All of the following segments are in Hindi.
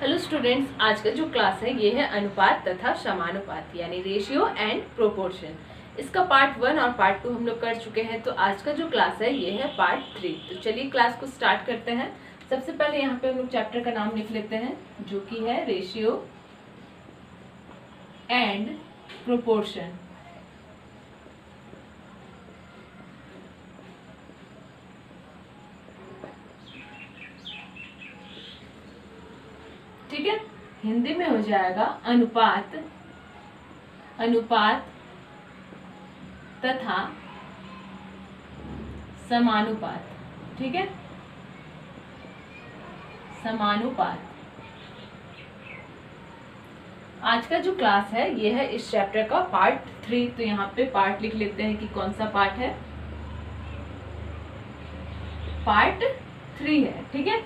हेलो स्टूडेंट्स, आज का जो क्लास है ये है अनुपात तथा समानुपात यानी रेशियो एंड प्रोपोर्शन। इसका पार्ट 1 और पार्ट 2 हम लोग कर चुके हैं, तो आज का जो क्लास है ये है पार्ट 3। तो चलिए क्लास को स्टार्ट करते हैं। सबसे पहले यहाँ पे हम लोग चैप्टर का नाम लिख लेते हैं जो कि है रेशियो एंड प्रोपोर्शन। ठीक है, हिंदी में हो जाएगा अनुपात तथा समानुपात। ठीक है, समानुपात। आज का जो क्लास है ये है इस चैप्टर का पार्ट 3। तो यहाँ पे पार्ट लिख लेते हैं कि कौन सा पार्ट है। पार्ट 3 है। ठीक है,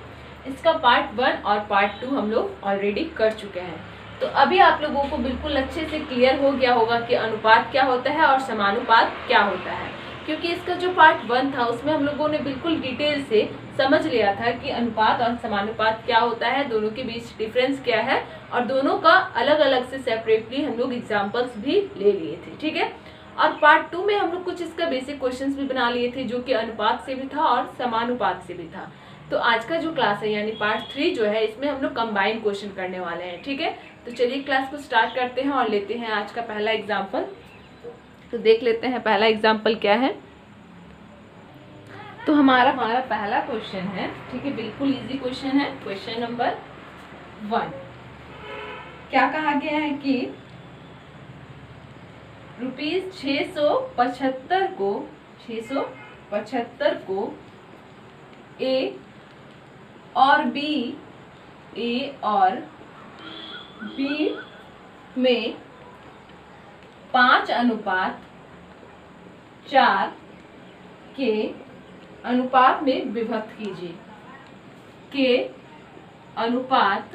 इसका पार्ट 1 और पार्ट 2 हम लोग ऑलरेडी कर चुके हैं। तो अभी आप लोगों को बिल्कुल अच्छे से क्लियर हो गया होगा कि अनुपात क्या होता है और समानुपात क्या होता है, क्योंकि इसका जो पार्ट 1 था उसमें हम लोगों ने बिल्कुल डिटेल से समझ लिया था कि अनुपात और समानुपात क्या होता है, दोनों के बीच डिफरेंस क्या है, और दोनों का अलग अलग से सेपरेटली हम लोग एग्जाम्पल्स भी ले लिए थे। ठीक है, और पार्ट 2 में हम लोग कुछ इसका बेसिक क्वेश्चंस भी बना लिए थे जो कि अनुपात से भी था और समानुपात से भी था। तो आज का जो क्लास है यानी पार्ट 3 जो है, इसमें हम लोग कंबाइन क्वेश्चन करने वाले हैं। ठीक है, तो चलिए क्लास को स्टार्ट करते हैं और लेते हैं आज का पहला एग्जाम्पल। तो देख लेते हैं पहला एग्जाम्पल क्या है। तो हमारा पहला क्वेश्चन है, ठीक है, बिल्कुल इजी क्वेश्चन है। क्वेश्चन नंबर 1 क्या कहा गया है कि ₹675 को ए और बी में 5:4 के अनुपात में विभक्त कीजिए। के अनुपात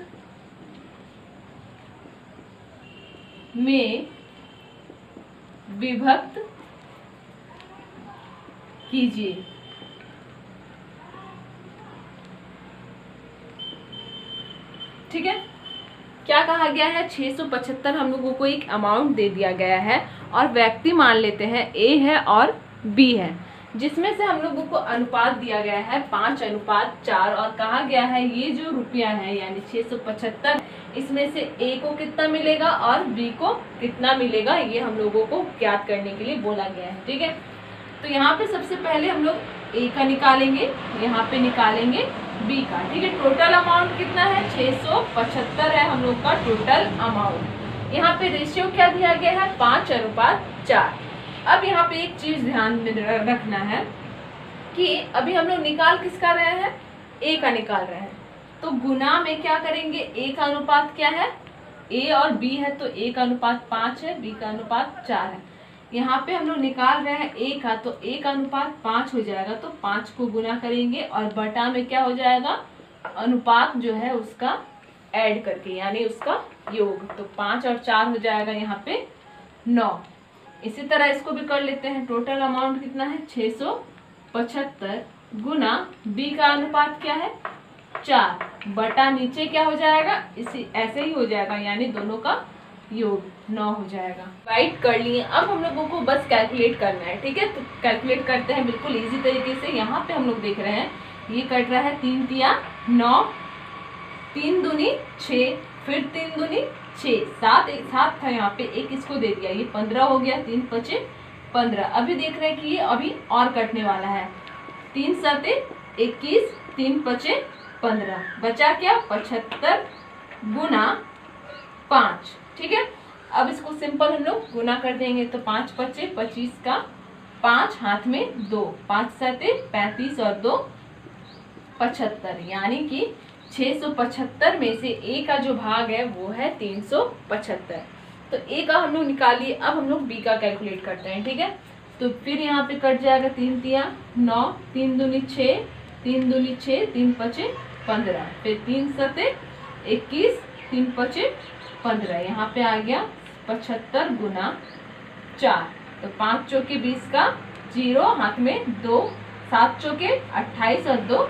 में विभक्त कीजिए। ठीक है, क्या कहा गया है, 675 हम लोगों को एक अमाउंट दे दिया गया है और व्यक्ति मान लेते हैं ए है और बी है, जिसमें से हम लोगों को अनुपात दिया गया है 5:4 और कहा गया है ये जो रुपया है यानी 675, इसमें से ए को कितना मिलेगा और बी को कितना मिलेगा, ये हम लोगों को ज्ञात करने के लिए बोला गया है। ठीक है, तो यहाँ पे सबसे पहले हम लोग ए का निकालेंगे, यहाँ पे निकालेंगे बी का। ठीक है, टोटल अमाउंट कितना है, 675 है हम लोग का टोटल अमाउंट। यहाँ पे रेशियो क्या दिया गया है, 5:4। अब यहाँ पे एक चीज ध्यान में रखना है कि अभी हम लोग निकाल किसका रहे हैं, ए का निकाल रहे हैं। तो गुना में क्या करेंगे, ए का अनुपात क्या है, ए और बी है, तो ए का अनुपात 5 है, बी का अनुपात 4 है। यहाँ पे हम लोग निकाल रहे हैं ए का, तो ए का अनुपात 5 हो जाएगा, तो 5 को गुना करेंगे और बटा में क्या हो जाएगा, अनुपात जो है उसका ऐड करके यानी उसका योग, तो 5 और 4 हो जाएगा यहाँ पे 9। इसी तरह इसको भी कर लेते हैं। टोटल अमाउंट कितना है, 675 गुना बी का अनुपात क्या है 4 बटा नीचे क्या हो जाएगा, इसी ऐसे ही हो जाएगा यानी दोनों का योग 9 हो जाएगा। राइट कर लिए। अब हम लोगों को बस कैलकुलेट करना है। ठीक है, तो कैलकुलेट करते हैं बिल्कुल इजी तरीके से। यहाँ पे हम लोग देख रहे हैं ये कट रहा है 3 तिया 9, 3 दूनी 6, फिर 3 दूनी 6, 7 एक साथ था यहाँ पे, एक इसको दे दिया, ये 15 हो गया, 3 पचे 15। अभी देख रहे हैं कि ये अभी और कटने वाला है, 3 सते 21, 3 पचे 15, बचा क्या 75 गुना 5। ठीक है, अब इसको सिंपल हम लोग गुना कर देंगे, तो 5 पचे 25 का 5 हाथ में 2, 5 सते 35 और 2 75, यानी कि 675 में से ए का जो भाग है वो है 375। तो ए का हम लोग निकाल लिए। अब हम लोग बी का कैलकुलेट करते हैं। ठीक है, तो फिर यहाँ पे कट जाएगा 3 तिया 9, 3 दूनी 6, 3 दूनी 6, 3 पचे 15, फिर 3 सते 21, 3 पचे 15, यहाँ पे आ गया 75 गुना 4, तो 5 चौके 20 का 0, हाथ में 2, 7 चौके 28 और 2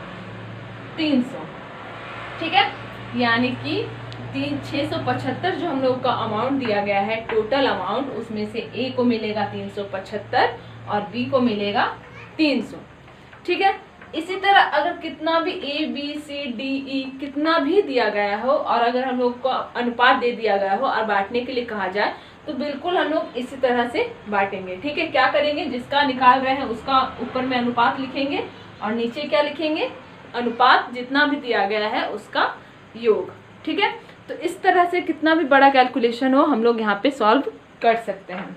300। ठीक है, यानी कि 675 जो हम लोग का अमाउंट दिया गया है टोटल अमाउंट, उसमें से ए को मिलेगा 375 और बी को मिलेगा 300। ठीक है। इसी तरह अगर कितना भी A B C D E कितना भी दिया गया हो और अगर हम लोग को अनुपात दे दिया गया हो और बांटने के लिए कहा जाए तो बिल्कुल हम लोग इसी तरह से बांटेंगे। ठीक है। क्या करेंगे, जिसका निकाल रहे हैं उसका ऊपर में अनुपात लिखेंगे और नीचे क्या लिखेंगे, अनुपात जितना भी दिया गया है उसका योग। ठीक है। तो इस तरह से कितना भी बड़ा कैलकुलेशन हो हम लोग यहाँ पे सॉल्व कर सकते हैं।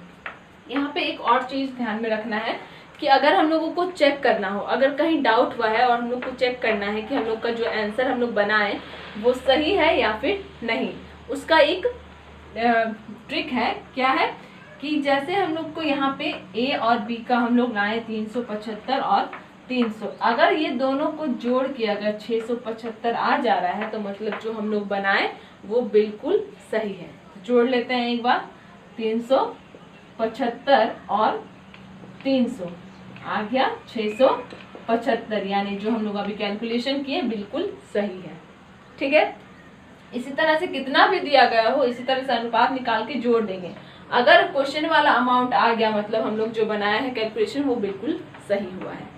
यहाँ पे एक और चीज़ ध्यान में रखना है कि अगर हम लोगों को चेक करना हो, अगर कहीं डाउट हुआ है और हम लोग को चेक करना है कि हम लोग का जो आंसर हम लोग बनाए वो सही है या फिर नहीं, उसका एक ट्रिक है। क्या है कि जैसे हम लोग को यहाँ पे ए और बी का हम लोग लाए 375 और 300, अगर ये दोनों को जोड़ के अगर 675 आ जा रहा है तो मतलब जो हम लोग बनाए वो बिल्कुल सही है। तो जोड़ लेते हैं एक बार, 375 और 300 आ गया 675, यानी जो हम लोग अभी कैलकुलेशन किए बिल्कुल सही है। ठीक है। इसी तरह से कितना भी दिया गया हो इसी तरह से अनुपात निकाल के जोड़ देंगे। अगर क्वेश्चन वाला अमाउंट आ गया मतलब हम लोग जो बनाया है कैलकुलेशन वो बिल्कुल सही हुआ है।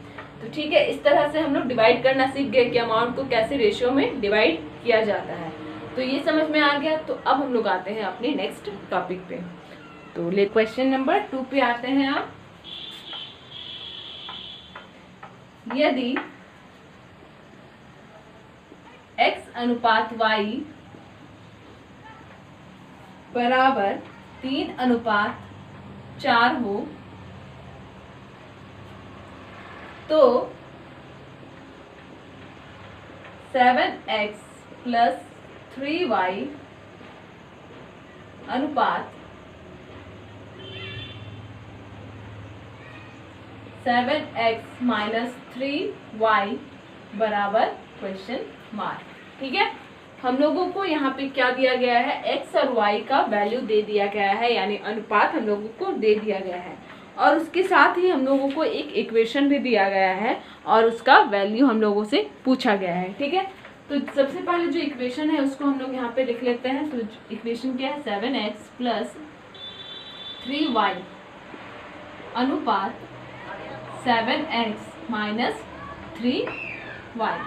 तो ठीक है, इस तरह से हम लोग डिवाइड करना सीख गए कि अमाउंट को कैसे रेशियो में डिवाइड किया जाता है। तो ये समझ में आ गया। तो अब हम लोग आते हैं अपने नेक्स्ट टॉपिक पे। तो ले क्वेश्चन नंबर 2 पे आते हैं आप। यदि x अनुपात y बराबर 3:4 हो तो 7x + 3y अनुपात 7x - 3y बराबर क्वेश्चन मार्क। ठीक है। हम लोगों को यहाँ पे क्या दिया गया है, x और y का वैल्यू दे दिया गया है, यानी अनुपात हम लोगों को दे दिया गया है और उसके साथ ही हम लोगों को एक इक्वेशन भी दिया गया है और उसका वैल्यू हम लोगों से पूछा गया है। ठीक है। तो सबसे पहले जो इक्वेशन है उसको हम लोग यहाँ पे लिख लेते हैं। तो इक्वेशन क्या है, 7x + 3y अनुपात 7x - 3y।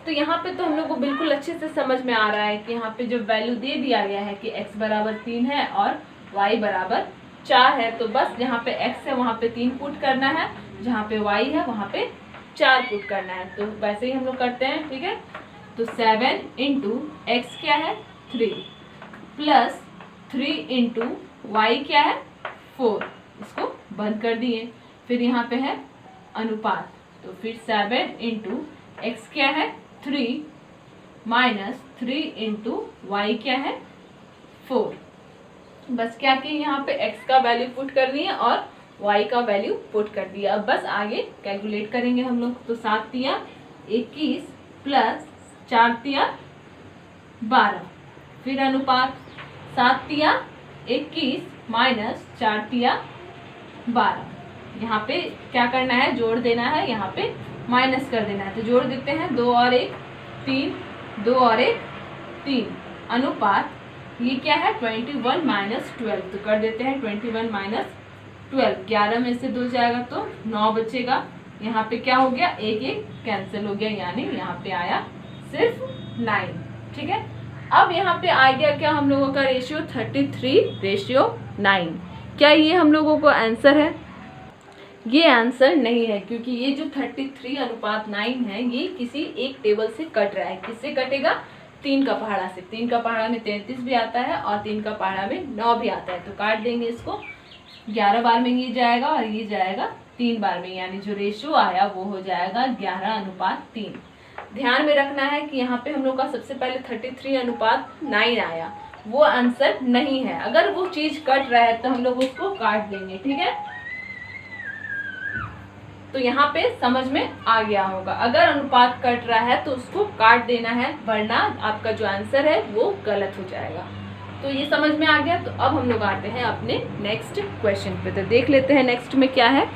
तो यहाँ पे तो हम लोग को बिल्कुल अच्छे से समझ में आ रहा है कि यहाँ पे जो वैल्यू दे दिया गया है कि x बराबर 3 है और y बराबर 4 है, तो बस जहाँ पे x है वहाँ पे 3 पुट करना है, जहाँ पे y है वहाँ पे 4 पुट करना है। तो वैसे ही हम लोग करते हैं। ठीक है। तो 7 × x क्या है 3 + 3 × y क्या है 4, इसको बंद कर दिए। फिर यहाँ पे है अनुपात, तो फिर 7 × x क्या है 3 - 3 × y क्या है 4। बस क्या कि यहाँ पे x का वैल्यू पुट कर दिए और y का वैल्यू पुट कर दिया। अब बस आगे कैलकुलेट करेंगे हम लोग। तो 7 × 21 + 4 × 12, फिर अनुपात 7 × 21 - 4 × 12। यहाँ पे क्या करना है, जोड़ देना है, यहाँ पे माइनस कर देना है। तो जोड़ देते हैं, 2 और 1 3, 2 और 1 3, अनुपात ये क्या है 21 - 12। तो कर देते हैं 21 - 12, 11 में से 2 जाएगा तो 9 बचेगा। यहाँ पे क्या हो गया, 1 1 कैंसिल हो गया, यानी यहाँ पे आया सिर्फ 9। ठीक है। अब यहाँ पे आ गया क्या हम लोगों का रेशियो 33:9। क्या ये हम लोगों को आंसर है? ये आंसर नहीं है, क्योंकि ये जो 33:9 है ये किसी एक टेबल से कट रहा है। किससे कटेगा, 3 का पहाड़ा से। 3 का पहाड़ा में 33 भी आता है और 3 का पहाड़ा में 9 भी आता है। तो काट देंगे इसको, 11 बार में ये जाएगा और ये जाएगा 3 बार में, यानी जो रेशियो आया वो हो जाएगा 11:3। ध्यान में रखना है कि यहाँ पे हम लोग का सबसे पहले 33:9 आया, वो आंसर नहीं है। अगर वो चीज कट रहा है तो हम लोग उसको काट देंगे। ठीक है। तो यहाँ पे समझ में आ गया होगा, अगर अनुपात कट रहा है तो उसको काट देना है, वरना आपका जो आंसर है वो गलत हो जाएगा। तो ये समझ में आ गया। तो अब हम लोग आते हैं अपने नेक्स्ट क्वेश्चन पे। तो देख लेते हैं नेक्स्ट में क्या है।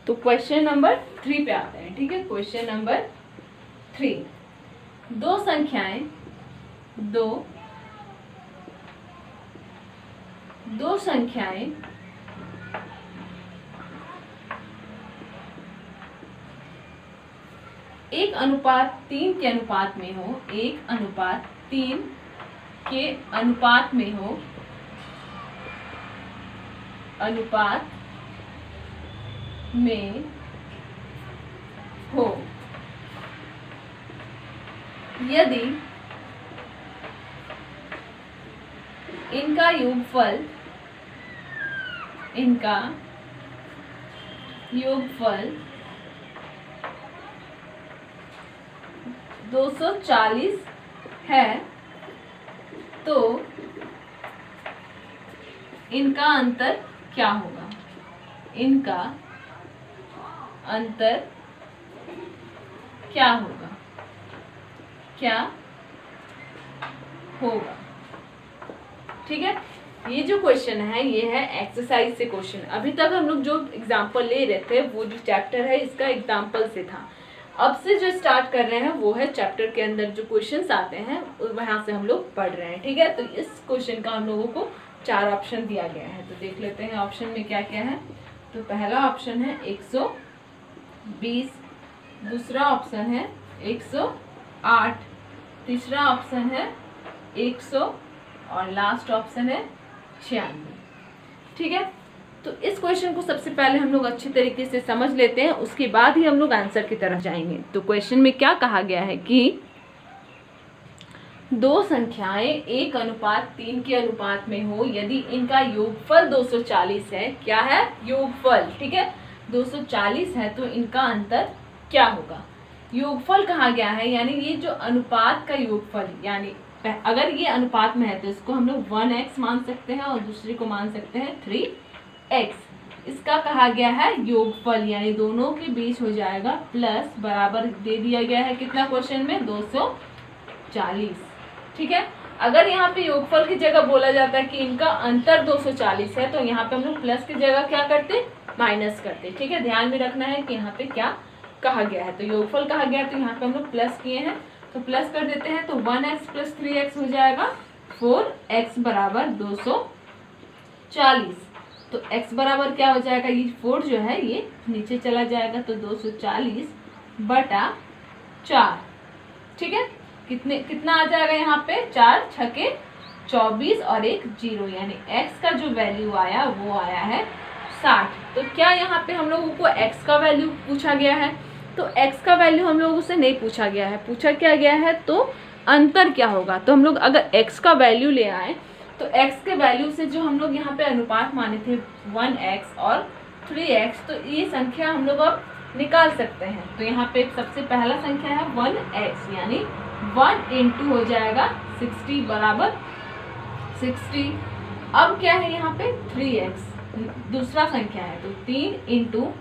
तो क्वेश्चन नंबर 3 पे आते हैं। ठीक है। क्वेश्चन नंबर 3, दो संख्याएं एक अनुपात 3 के अनुपात में हो, एक अनुपात 3 के अनुपात में हो, अनुपात में हो, यदि इनका योगफल 240 है तो इनका अंतर क्या होगा? इनका अंतर क्या होगा? ठीक है, ये जो क्वेश्चन है ये है एक्सरसाइज से क्वेश्चन। अभी तक हम लोग जो एग्जाम्पल ले रहे थे वो जो चैप्टर है इसका एग्जाम्पल से था। अब से जो स्टार्ट कर रहे हैं वो है चैप्टर के अंदर जो क्वेश्चंस आते हैं वहां से हम लोग पढ़ रहे हैं। ठीक है, तो इस क्वेश्चन का हम लोगों को 4 ऑप्शन दिया गया है, तो देख लेते हैं ऑप्शन में क्या क्या है। तो पहला ऑप्शन है 120, दूसरा ऑप्शन है 108, तीसरा ऑप्शन है 100 और लास्ट ऑप्शन है 96। ठीक है, तो इस क्वेश्चन को सबसे पहले हम लोग अच्छी तरीके से समझ लेते हैं, उसके बाद ही हम लोग आंसर की तरफ जाएंगे। तो क्वेश्चन में क्या कहा गया है कि दो संख्याएं 1 अनुपात 3 के अनुपात में हो, यदि इनका योगफल 240 है। क्या है? योगफल। ठीक है, 240 है तो इनका अंतर क्या होगा? योगफल कहा गया है, यानी ये जो अनुपात का योगफल, यानी अगर ये अनुपात में है तो इसको हम लोग 1x मान सकते हैं और दूसरे को मान सकते हैं 3x। इसका कहा गया है योगफल, यानी दोनों के बीच हो जाएगा प्लस बराबर दे दिया गया है कितना क्वेश्चन में 240। ठीक है, अगर यहाँ पे योगफल की जगह बोला जाता है कि इनका अंतर 240 है तो यहाँ पे हम लोग प्लस की जगह क्या करते? माइनस करते। ठीक है, ध्यान में रखना है कि यहाँ पे क्या कहा गया है। तो योगफल कहा गया है तो यहाँ पे हम लोग प्लस किए हैं तो प्लस कर देते हैं, तो 1x प्लस 3x हो जाएगा 4x बराबर 240। तो x बराबर क्या हो जाएगा? ये 4 जो है ये नीचे चला जाएगा तो 240 बटा 4। ठीक है, कितना आ जाएगा यहाँ पे? 4 छके 24 और एक 0, यानी x का जो वैल्यू आया वो आया है 60। तो क्या यहाँ पे हम लोगों को x का वैल्यू पूछा गया है? तो x का वैल्यू हम लोगों से नहीं पूछा गया है, पूछा क्या गया है तो अंतर क्या होगा। तो हम लोग अगर x का वैल्यू ले आए तो x के वैल्यू से जो हम लोग यहाँ पे अनुपात माने थे 1x और 3x, तो ये संख्या हम लोग अब निकाल सकते हैं। तो यहाँ पे सबसे पहला संख्या है 1x, यानी 1 इंटू हो जाएगा 60 बराबर 60। अब क्या है यहाँ पे 3x दूसरा संख्या है, तो 3 इंटू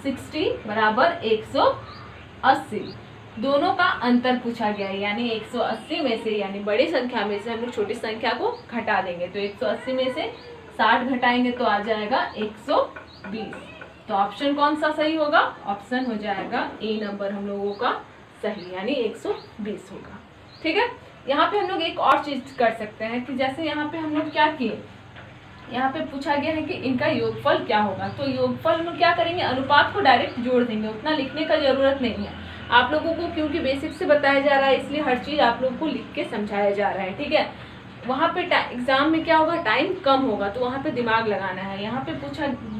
60 बराबर 180। दोनों का अंतर पूछा गया है, यानी 180 में से, यानी बड़ी संख्या में से हम लोग छोटी संख्या को घटा देंगे। तो 180 में से 60 घटाएंगे तो आ जाएगा 120। तो ऑप्शन कौन सा सही होगा? ऑप्शन हो जाएगा ए नंबर हम लोगों का सही, यानी 120 होगा। ठीक है, यहाँ पे हम लोग एक और चीज कर सकते हैं कि जैसे यहाँ पे हम लोग क्या किए, यहाँ पे पूछा गया है कि इनका योगफल क्या होगा। तो योगफल में क्या करेंगे? अनुपात को डायरेक्ट जोड़ देंगे, उतना लिखने का जरूरत नहीं है आप लोगों को, क्योंकि बेसिक से बताया जा रहा है इसलिए हर चीज आप लोगों को लिख के समझाया जा रहा है। ठीक है, वहाँ पे एग्जाम में क्या होगा? टाइम कम होगा, तो वहाँ पे दिमाग लगाना है। यहाँ पे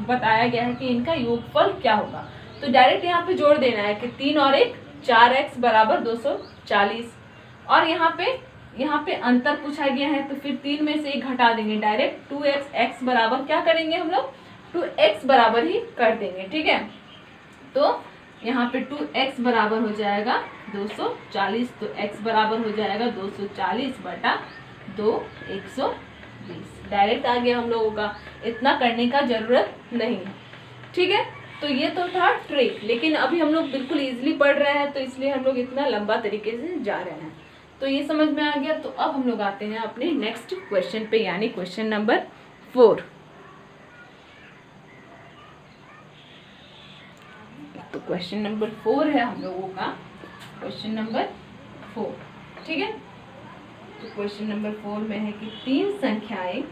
बताया गया है कि इनका योगफल क्या होगा, तो डायरेक्ट यहाँ पे जोड़ देना है कि 3 और 1 4x बराबर 240। और यहाँ पे अंतर पूछा गया है तो फिर 3 में से 1 घटा देंगे, डायरेक्ट 2x बराबर क्या करेंगे हम लोग? 2x बराबर ही कर देंगे। ठीक है, तो यहाँ पे 2x बराबर हो जाएगा 240, तो x बराबर हो जाएगा 240 बटा 2 120। डायरेक्ट आ गया हम लोगों का, इतना करने का जरूरत नहीं। ठीक है, तो ये तो था ट्रिक, लेकिन अभी हम लोग बिल्कुल इजीली पढ़ रहे हैं तो इसलिए हम लोग इतना लंबा तरीके से जा रहे हैं। तो ये समझ में आ गया। तो अब हम लोग आते हैं अपने नेक्स्ट क्वेश्चन पे, यानी क्वेश्चन नंबर 4। तो क्वेश्चन नंबर 4 है हम लोगों का, क्वेश्चन नंबर 4। ठीक है। तो क्वेश्चन नंबर 4 में है कि तीन संख्याएं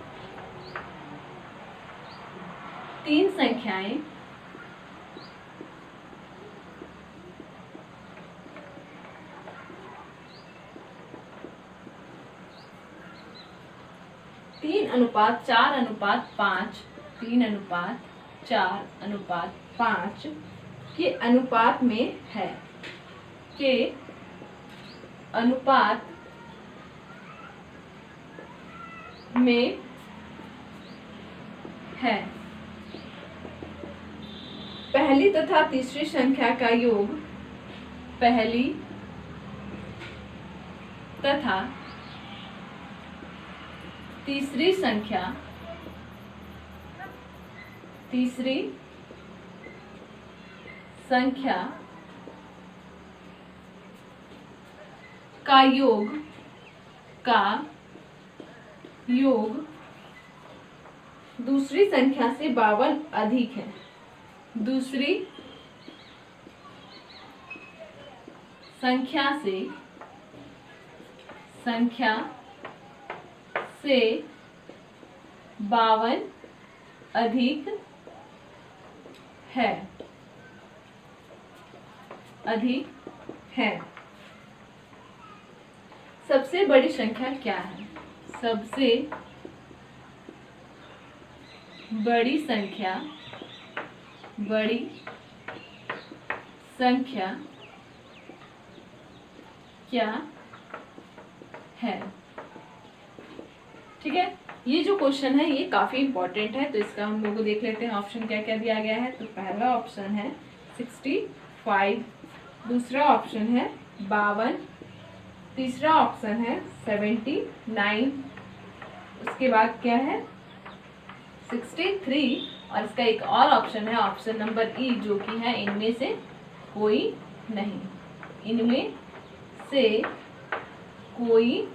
तीन अनुपात 4:5 3:4:5 के अनुपात में है, के अनुपात में है। पहली तथा तीसरी संख्या का योग पहली तथा तीसरी संख्या का योग दूसरी संख्या से 52 अधिक है। दूसरी संख्या से 52 अधिक है। सबसे बड़ी संख्या क्या है? सबसे बड़ी संख्या क्या है? ठीक है, ये जो क्वेश्चन है ये काफी इंपॉर्टेंट है, तो इसका हम लोग देख लेते हैं ऑप्शन क्या क्या दिया गया है। तो पहला ऑप्शन है 65, दूसरा ऑप्शन है 52, तीसरा ऑप्शन है 79, उसके बाद क्या है 63, और इसका एक और ऑप्शन है ऑप्शन नंबर ई, जो कि है इनमें से कोई नहीं। इनमें से कोई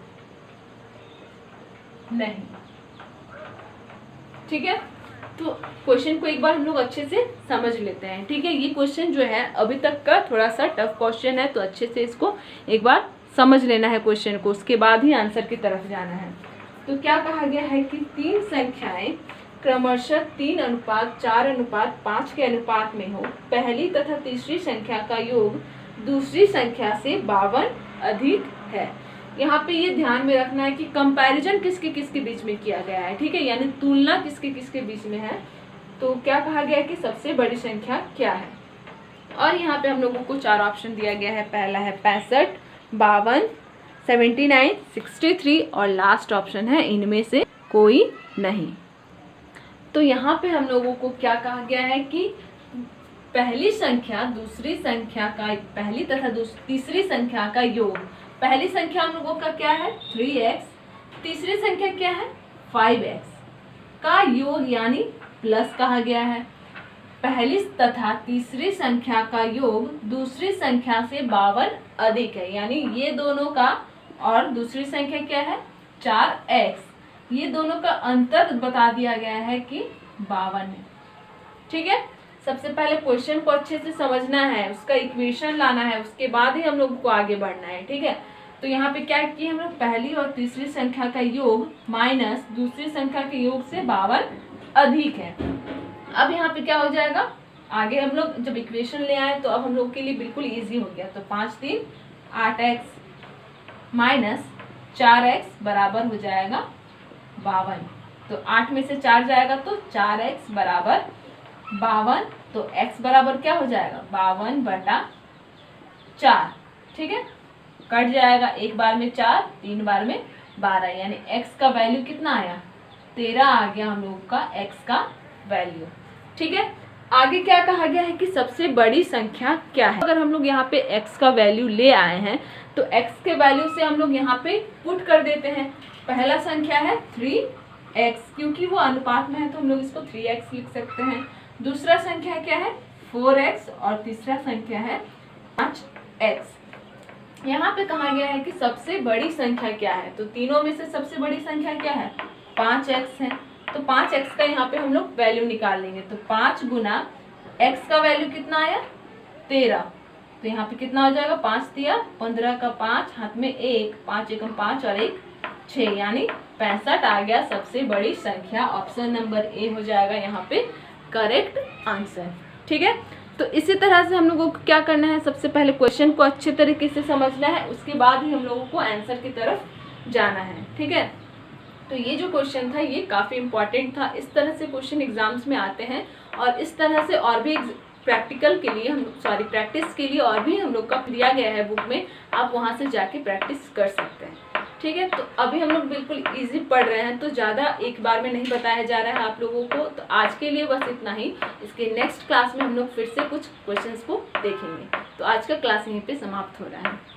नहीं। ठीक है, तो क्वेश्चन को एक बार हम लोग अच्छे से समझ लेते हैं। ठीक है, ये क्वेश्चन जो है अभी तक का थोड़ा सा टफ क्वेश्चन है, तो अच्छे से इसको एक बार समझ लेना है क्वेश्चन को, उसके बाद ही आंसर की तरफ जाना है। तो क्या कहा गया है कि तीन संख्याएं क्रमशः 3:4:5 के अनुपात में हो। पहली तथा तीसरी संख्या का योग दूसरी संख्या से 52 अधिक है। यहाँ पे ये ध्यान में रखना है कि कंपैरिजन किसके किसके बीच में किया गया है। ठीक है, यानी तुलना किसके किसके बीच में है। तो क्या कहा गया है कि सबसे बड़ी संख्या क्या है, और यहाँ पे हम लोगों को 4 ऑप्शन दिया गया है। पहला है 65, 52, 79, 63, और लास्ट ऑप्शन है इनमें से कोई नहीं। तो यहाँ पे हम लोगों को क्या कहा गया है कि पहली संख्या दूसरी संख्या का, पहली तथा तीसरी संख्या का योग, पहली संख्या हम लोगों का क्या है 3x, तीसरी संख्या क्या है 5x का योग यानी प्लस कहा गया है। पहली तथा तीसरी संख्या का योग दूसरी संख्या से 52 अधिक है, यानी ये दोनों का और दूसरी संख्या क्या है 4x, ये दोनों का अंतर बता दिया गया है कि 52 है। ठीक है, सबसे पहले क्वेश्चन को अच्छे से समझना है, उसका इक्वेशन लाना है, उसके बाद ही हम लोग को आगे बढ़ना है। ठीक है, तो यहाँ पे क्या किए हम लोग, पहली और तीसरी संख्या का योग माइनस दूसरी संख्या के योग से 52 अधिक है। अब यहाँ पे क्या हो जाएगा, आगे हम लोग जब इक्वेशन ले आए तो अब हम लोग के लिए बिल्कुल इजी हो गया। तो 5 3 8x माइनस 4x बराबर हो जाएगा 52। तो 8 में से 4 जाएगा तो 4x बराबर 52, तो x बराबर क्या हो जाएगा 52/4। ठीक है, कट जाएगा, एक बार में 4, 3 बार में 12, यानी x का वैल्यू कितना आया 13 आ गया हम लोग का x का वैल्यू। ठीक है, आगे क्या कहा गया है कि सबसे बड़ी संख्या क्या है। अगर हम लोग यहाँ पे x का वैल्यू ले आए हैं तो x के वैल्यू से हम लोग यहाँ पे पुट कर देते हैं। पहला संख्या है 3x, क्योंकि वो अनुपात में है तो हम लोग इसको 3x लिख सकते हैं। दूसरा संख्या क्या है 4x, और तीसरा संख्या है 5x। यहाँ पे कहा गया है कि सबसे बड़ी संख्या क्या है, तो तीनों में से सबसे बड़ी संख्या क्या है 5x है। तो 5x का यहाँ पे हम लोग वैल्यू निकाल लेंगे। तो 5 गुना x का वैल्यू कितना आया 13, तो यहाँ पे कितना हो जाएगा, 5 दिया, 15 का 5, हाथ में 1, 5 एकम 5 और 1 6, यानी 65 आ गया सबसे बड़ी संख्या। ऑप्शन नंबर ए हो जाएगा यहाँ पे करेक्ट आंसर। ठीक है, तो इसी तरह से हम लोगों को क्या करना है, सबसे पहले क्वेश्चन को अच्छे तरीके से समझना है, उसके बाद ही हम लोगों को आंसर की तरफ जाना है। ठीक है, तो ये जो क्वेश्चन था ये काफ़ी इंपॉर्टेंट था। इस तरह से क्वेश्चन एग्जाम्स में आते हैं और इस तरह से और भी प्रैक्टिकल के लिए प्रैक्टिस के लिए और भी हम लोग का दिया गया है बुक में, आप वहाँ से जाके प्रैक्टिस कर सकते हैं। ठीक है, तो अभी हम लोग बिल्कुल इजी पढ़ रहे हैं, तो ज़्यादा एक बार में नहीं बताया जा रहा है आप लोगों को। तो आज के लिए बस इतना ही। इसके नेक्स्ट क्लास में हम लोग फिर से कुछ क्वेश्चंस को देखेंगे। तो आज का क्लास यहीं पे समाप्त हो रहा है।